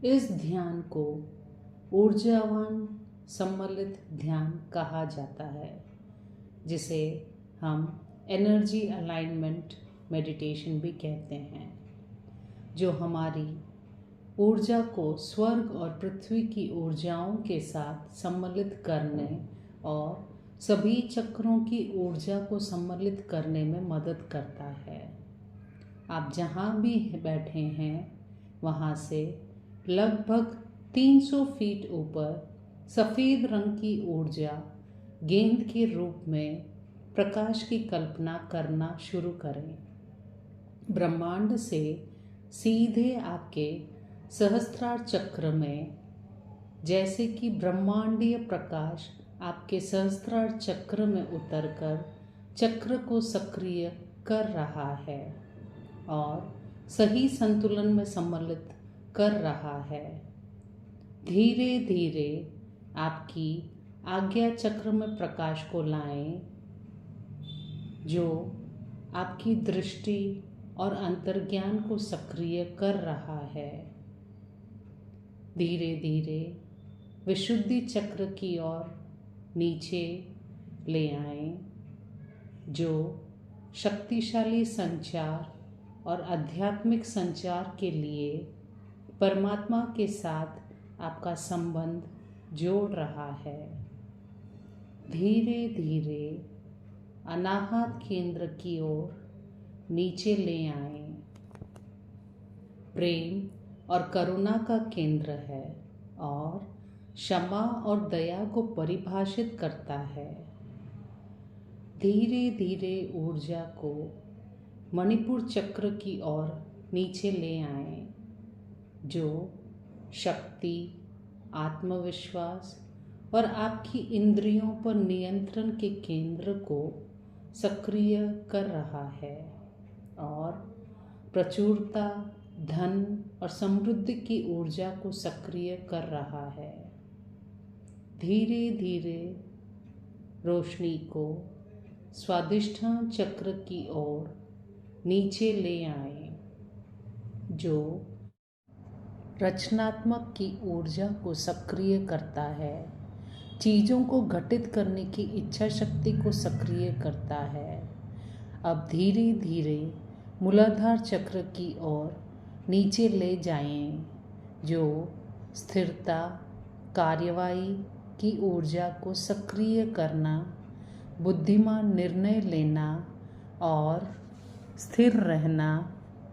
इस ध्यान को ऊर्जावान सम्मिलित ध्यान कहा जाता है, जिसे हम एनर्जी अलाइनमेंट मेडिटेशन भी कहते हैं, जो हमारी ऊर्जा को स्वर्ग और पृथ्वी की ऊर्जाओं के साथ सम्मिलित करने और सभी चक्रों की ऊर्जा को सम्मिलित करने में मदद करता है। आप जहाँ भी बैठे हैं वहाँ से लगभग 300 फीट ऊपर सफ़ेद रंग की ऊर्जा गेंद के रूप में प्रकाश की कल्पना करना शुरू करें। ब्रह्मांड से सीधे आपके सहस्त्रार चक्र में, जैसे कि ब्रह्मांडीय प्रकाश आपके सहस्त्रार चक्र में उतरकर चक्र को सक्रिय कर रहा है और सही संतुलन में सम्मिलित कर रहा है। धीरे धीरे आपकी आज्ञा चक्र में प्रकाश को लाएं, जो आपकी दृष्टि और अंतर्ज्ञान को सक्रिय कर रहा है। धीरे धीरे विशुद्धि चक्र की ओर नीचे ले आएं, जो शक्तिशाली संचार और आध्यात्मिक संचार के लिए परमात्मा के साथ आपका संबंध जोड़ रहा है। धीरे धीरे अनाहत केंद्र की ओर नीचे ले आएं। प्रेम और करुणा का केंद्र है और क्षमा और दया को परिभाषित करता है। धीरे धीरे ऊर्जा को मणिपुर चक्र की ओर नीचे ले आएं, जो शक्ति, आत्मविश्वास और आपकी इंद्रियों पर नियंत्रण के केंद्र को सक्रिय कर रहा है और प्रचुरता, धन और समृद्धि की ऊर्जा को सक्रिय कर रहा है। धीरे धीरे रोशनी को स्वादिष्ठान चक्र की ओर नीचे ले आएं, जो रचनात्मक की ऊर्जा को सक्रिय करता है, चीज़ों को घटित करने की इच्छा शक्ति को सक्रिय करता है। अब धीरे धीरे मूलाधार चक्र की ओर नीचे ले जाएं, जो स्थिरता, कार्यवाही की ऊर्जा को सक्रिय करना, बुद्धिमान निर्णय लेना और स्थिर रहना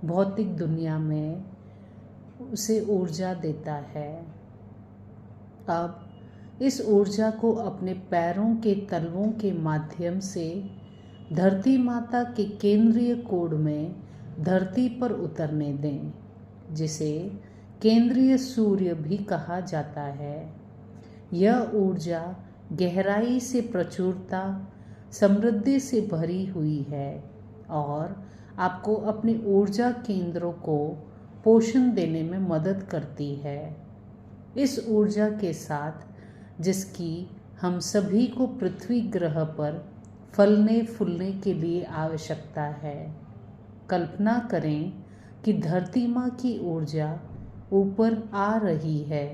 भौतिक दुनिया में उसे ऊर्जा देता है। अब इस ऊर्जा को अपने पैरों के तलवों के माध्यम से धरती माता के केंद्रीय कोड में धरती पर उतरने दें, जिसे केंद्रीय सूर्य भी कहा जाता है। यह ऊर्जा गहराई से प्रचुरता, समृद्धि से भरी हुई है और आपको अपने ऊर्जा केंद्रों को पोषण देने में मदद करती है। इस ऊर्जा के साथ, जिसकी हम सभी को पृथ्वी ग्रह पर फलने फूलने के लिए आवश्यकता है, कल्पना करें कि धरती माँ की ऊर्जा ऊपर आ रही है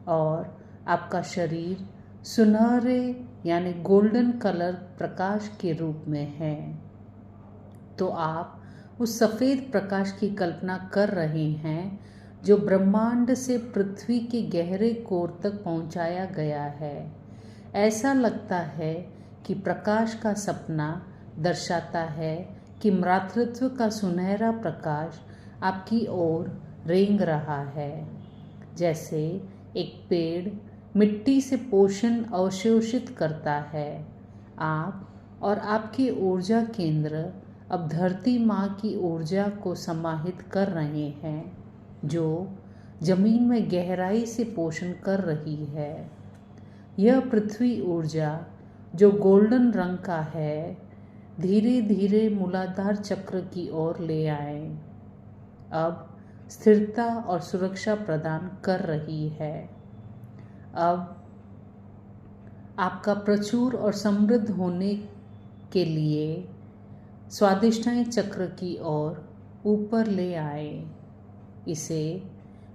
और आपका शरीर सुनहरे यानी गोल्डन कलर प्रकाश के रूप में है। तो आप उस सफ़ेद प्रकाश की कल्पना कर रहे हैं, जो ब्रह्मांड से पृथ्वी के गहरे कोर तक पहुंचाया गया है। ऐसा लगता है कि प्रकाश का सपना दर्शाता है कि मातृत्व का सुनहरा प्रकाश आपकी ओर रेंग रहा है। जैसे एक पेड़ मिट्टी से पोषण अवशोषित करता है, आप और आपके ऊर्जा केंद्र अब धरती माँ की ऊर्जा को समाहित कर रहे हैं, जो जमीन में गहराई से पोषण कर रही है। यह पृथ्वी ऊर्जा, जो गोल्डन रंग का है, धीरे धीरे मूलाधार चक्र की ओर ले आए। अब स्थिरता और सुरक्षा प्रदान कर रही है। अब आपका प्रचुर और समृद्ध होने के लिए स्वादिष्टाएं चक्र की ओर ऊपर ले आए। इसे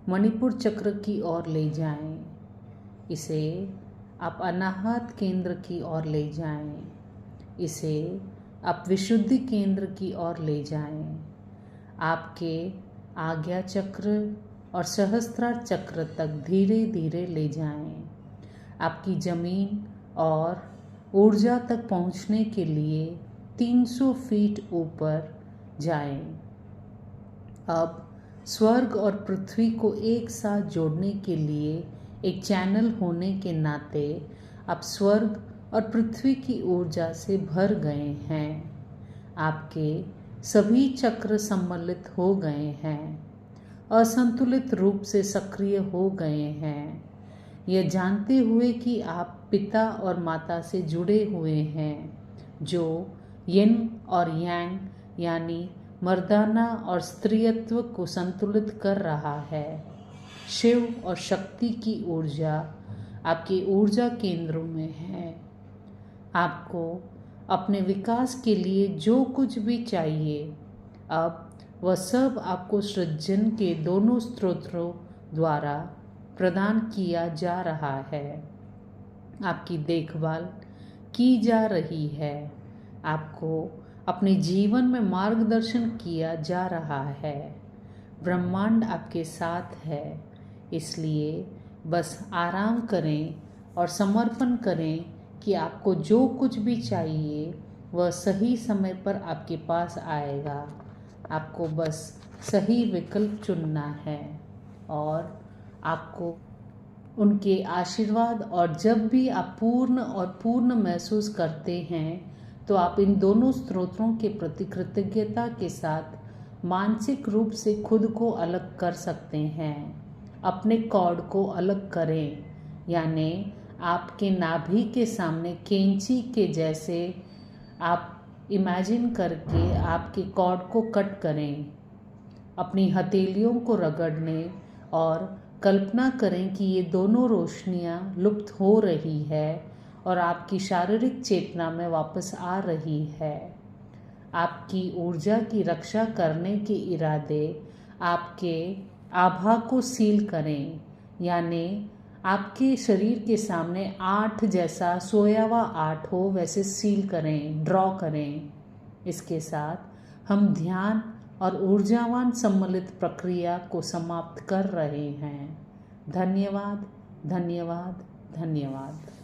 मणिपुर चक्र की ओर ले जाएं। इसे आप अनाहत केंद्र की ओर ले जाएं। इसे आप विशुद्धि केंद्र की ओर ले जाएं। आपके आज्ञा चक्र और सहस्त्रार चक्र तक धीरे धीरे ले जाएं। आपकी जमीन और ऊर्जा तक पहुंचने के लिए 300 फीट ऊपर जाएं। अब स्वर्ग और पृथ्वी को एक साथ जोड़ने के लिए एक चैनल होने के नाते आप स्वर्ग और पृथ्वी की ऊर्जा से भर गए हैं। आपके सभी चक्र सम्मिलित हो गए हैं, असंतुलित रूप से सक्रिय हो गए हैं, यह जानते हुए कि आप पिता और माता से जुड़े हुए हैं, जो यिन और यांग यानी मर्दाना और स्त्रीत्व को संतुलित कर रहा है। शिव और शक्ति की ऊर्जा आपके ऊर्जा केंद्रों में है। आपको अपने विकास के लिए जो कुछ भी चाहिए, अब वह सब आपको सृजन के दोनों स्रोतों द्वारा प्रदान किया जा रहा है। आपकी देखभाल की जा रही है। आपको अपने जीवन में मार्गदर्शन किया जा रहा है। ब्रह्मांड आपके साथ है, इसलिए बस आराम करें और समर्पण करें कि आपको जो कुछ भी चाहिए वह सही समय पर आपके पास आएगा। आपको बस सही विकल्प चुनना है और आपको उनके आशीर्वाद, और जब भी आप पूर्ण महसूस करते हैं तो आप इन दोनों स्रोतों के प्रति कृतज्ञता के साथ मानसिक रूप से खुद को अलग कर सकते हैं। अपने कॉर्ड को अलग करें, यानी आपके नाभि के सामने कैंची के जैसे आप इमेजिन करके आपके कॉर्ड को कट करें। अपनी हथेलियों को रगड़ने और कल्पना करें कि ये दोनों रोशनियां लुप्त हो रही है और आपकी शारीरिक चेतना में वापस आ रही है। आपकी ऊर्जा की रक्षा करने के इरादे आपके आभा को सील करें, यानी आपके शरीर के सामने 8 जैसा सोया हुआ 8 हो वैसे सील करें, ड्रॉ करें। इसके साथ हम ध्यान और ऊर्जावान सम्मिलित प्रक्रिया को समाप्त कर रहे हैं। धन्यवाद, धन्यवाद, धन्यवाद।